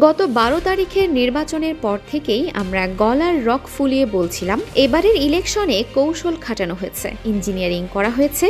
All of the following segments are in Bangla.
গত ১২ তারিখের নির্বাচনের পর থেকেই আমরা গলার রক ফুলিয়ে বলছিলাম, এবারের ইলেকশনে কৌশল খাটানো হয়েছে, ইঞ্জিনিয়ারিং করা হয়েছে,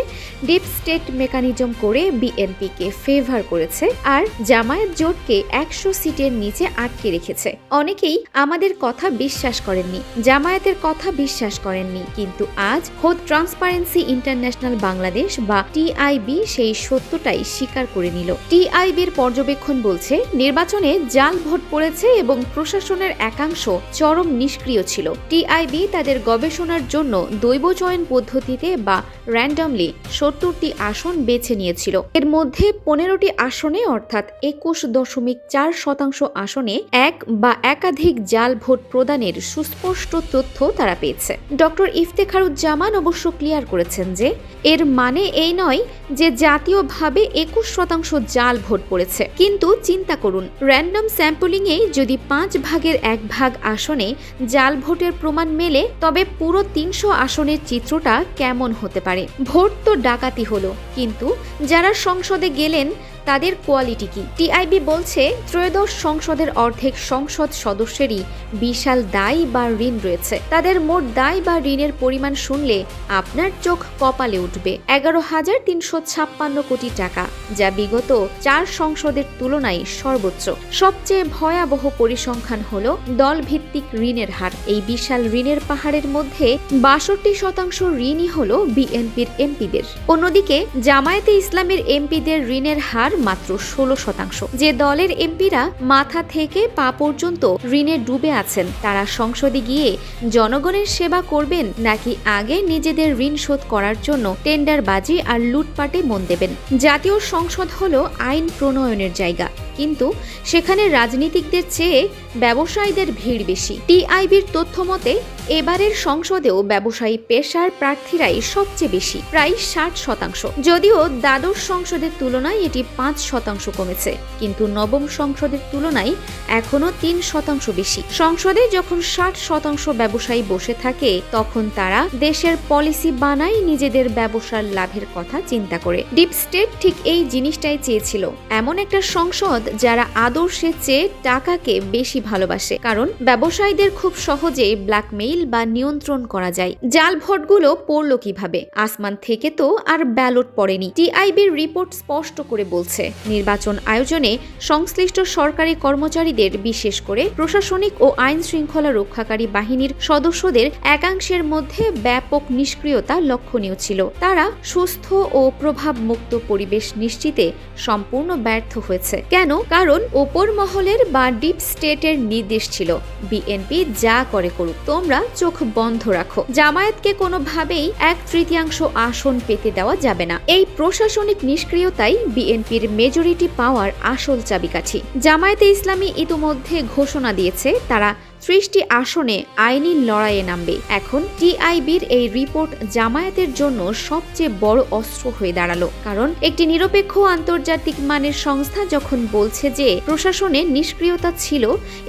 ডিপ স্টেট মেকানিজম করে বিএনপিকে ফেভার করেছে আর জামায়াত জোটকে ১০০ সিটের নিচে আটকে রেখেছে। অনেকেই আমাদের কথা বিশ্বাস করেননি, জামায়াতের কথা বিশ্বাস করেননি, কিন্তু আজ খোদ ট্রান্সপারেন্সি ইন্টারন্যাশনাল বাংলাদেশ বা টিআইবি সেই সত্যটাই স্বীকার করে নিল। টিআইবির পর্যবেক্ষণ বলছে, নির্বাচনে জাল ভোট পড়েছে এবং প্রশাসনের একাংশ চরম নিষ্ক্রিয় ছিল। টিআইবি তাদের গবেষণার জন্য দৈব চয়ন পদ্ধতিতে বা র্যান্ডমলি ৭০টি আসন বেছে নিয়েছিল। এর মধ্যে ১৫টি আসনে অর্থাৎ ২১.৪% আসনে এক বা একাধিক জাল ভোট প্রদানের সুস্পষ্ট তথ্য তারা পেয়েছে। ডক্টর ইফতেখারুজ্জামান অবশ্য ক্লিয়ার করেছেন যে এর মানে এই নয় যে জাতীয়ভাবে ২১% জাল ভোট পড়েছে, কিন্তু চিন্তা করুন, র্যান্ডম স্যাম্পলিংয়ে যদি ৫ ভাগের ১ ভাগ আসনে জাল ভোটের প্রমাণ মেলে, তবে পুরো ৩০০ আসনের চিত্রটা কেমন হতে পারে। ভোট তো ডাকাতি হলো, কিন্তু যারা সংসদে গেলেন তাদের কোয়ালিটি কি? টিআইবি বলছে, ত্রয়োদশ সংসদের অর্ধেক সংসদ সদস্যেরই বিশাল দায় বা ঋণ রয়েছে। তাদের মোট দায় বা ঋণের পরিমাণ শুনলে আপনার চোখ কপালে উঠবে। ১১,৩৫৬ কোটি টাকা, যা বিগত ৪ সংসদের তুলনায় সর্বোচ্চ। সবচেয়ে ভয়াবহ পরিসংখ্যান হল দলভিত্তিক ঋণের হার। এই বিশাল ঋণের পাহাড়ের মধ্যে ৬২% ঋণই হল বিএনপির এমপিদের। অন্যদিকে জামায়াতে ইসলামের এমপিদের ঋণের হার মাত্র ১৬%। যে দলের এমপিরা মাথা থেকে পা পর্যন্ত ঋণে ডুবে আছেন, তারা সংসদে গিয়ে জনগণের সেবা করবেন নাকি আগে নিজেদের ঋণ শোধ করার জন্য টেন্ডারবাজি আর লুটপাটে মন দেবেন? জাতীয় সংসদ হলো আইন প্রণয়নের জায়গা, কিন্তু সেখানে রাজনীতিকদের চেয়ে ব্যবসায়ীদের ভিড় বেশি। টিআইবির তথ্য মতে এবারের সংসদেও ব্যবসায়ী পেশার প্রার্থীরাই সবচেয়ে বেশি, প্রায় ৬০%। যদিও দ্বাদশ সংসদের তুলনায় এটি ৫% কমেছে, কিন্তু নবম সংসদের তুলনায় এখনো ৩% বেশি। সংসদে যখন ৬০% ব্যবসায়ী বসে থাকে, তখন তারা দেশের পলিসি বানায় নিজেদের ব্যবসার লাভের কথা চিন্তা করে। ডিপ স্টেট ঠিক এই জিনিসটাই চেয়েছিল, এমন একটা সংসদ যারা আদর্শের চেয়ে টাকাকে বেশি ভালোবাসে, কারণ ব্যবসায়ীদের খুব সহজেই ব্ল্যাকমেইল বা নিয়ন্ত্রণ করা যায়। জাল ভোটগুলো পড়ল কিভাবে? আসমান থেকে তো আর ব্যালট পড়েনি। টিআইবির রিপোর্ট স্পষ্ট করে বলছে, নির্বাচন আয়োজনে সংশ্লিষ্ট সরকারি কর্মচারীদের, বিশেষ করে প্রশাসনিক ও আইন শৃঙ্খলা রক্ষাকারী বাহিনীর সদস্যদের একাংশের মধ্যে ব্যাপক নিষ্ক্রিয়তা লক্ষণীয় ছিল। তারা সুস্থ ও প্রভাব মুক্ত পরিবেশ নিশ্চিতে সম্পূর্ণ ব্যর্থ হয়েছে। কেন? কারণ ওপর মহলের বা ডিপ স্টেটের নির্দেশ ছিল, বিএনপি যা করে করুক, তোমরা চোখ বন্ধ রাখো। জামায়াতকে কোনোভাবেই ১/৩ আসন পেতে দেওয়া যাবে না। এই প্রশাসনিক নিষ্ক্রিয়তাই বিএনপির মেজরিটি পাওয়ার আসল চাবিকাঠি। জামায়াতে ইসলামী ইতিমধ্যে ঘোষণা দিয়েছে তারা ৩০টি আসনে আইনি লড়াইয়ে নামবে। এখন টিআইবির এই রিপোর্ট জামায়াতের জন্য সবচেয়ে বড় অস্ত্র হয়ে দাঁড়ালো, কারণ একটি নিরপেক্ষ আন্তর্জাতিক মানের সংস্থা যখন বলছে যে প্রশাসনে নিষ্ক্রিয়তা ছিল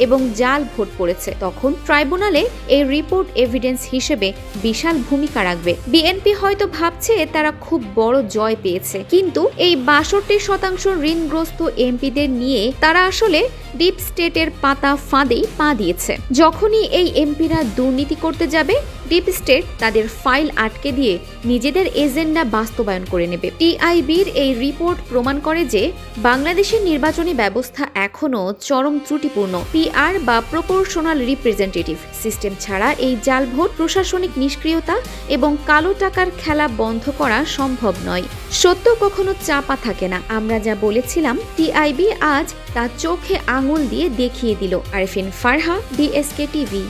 এবং জাল ভোট পড়েছে, তখন ট্রাইব্যুনালে এই রিপোর্ট এভিডেন্স হিসেবে বিশাল ভূমিকা রাখবে। বিএনপি হয়তো ভাবছে তারা খুব বড় জয় পেয়েছে, কিন্তু এই ৬২% ঋণগ্রস্ত এমপিদের নিয়ে তারা আসলে ডিপ স্টেটের পাতা ফাঁদেই পা দিয়েছে। যখনই এই এমপিরা দুর্নীতি করতে যাবে, ডিপ স্টেট তাদের ফাইল আটকে দিয়ে নিজেদের এজেন্ডা বাস্তবায়ন করে নেবে। টিআইবির এই রিপোর্ট প্রমাণ করে যে বাংলাদেশের নির্বাচনী ব্যবস্থা এখনো চরম ত্রুটিপূর্ণ। পিআর বা প্রপোর্শনাল রিপ্রেজেন্টেটিভ সিস্টেম ছাড়া এই জাল ভোট, প্রশাসনিক নিষ্ক্রিয়তা এবং কালো টাকার খেলা বন্ধ করা সম্ভব নয়। সত্য কখনো চাপা থাকে না। আমরা যা বলেছিলাম, টিআইবি আজ তা চোখে আঙুল দিয়ে দেখিয়ে দিল। Arifin Farha, DSK TV.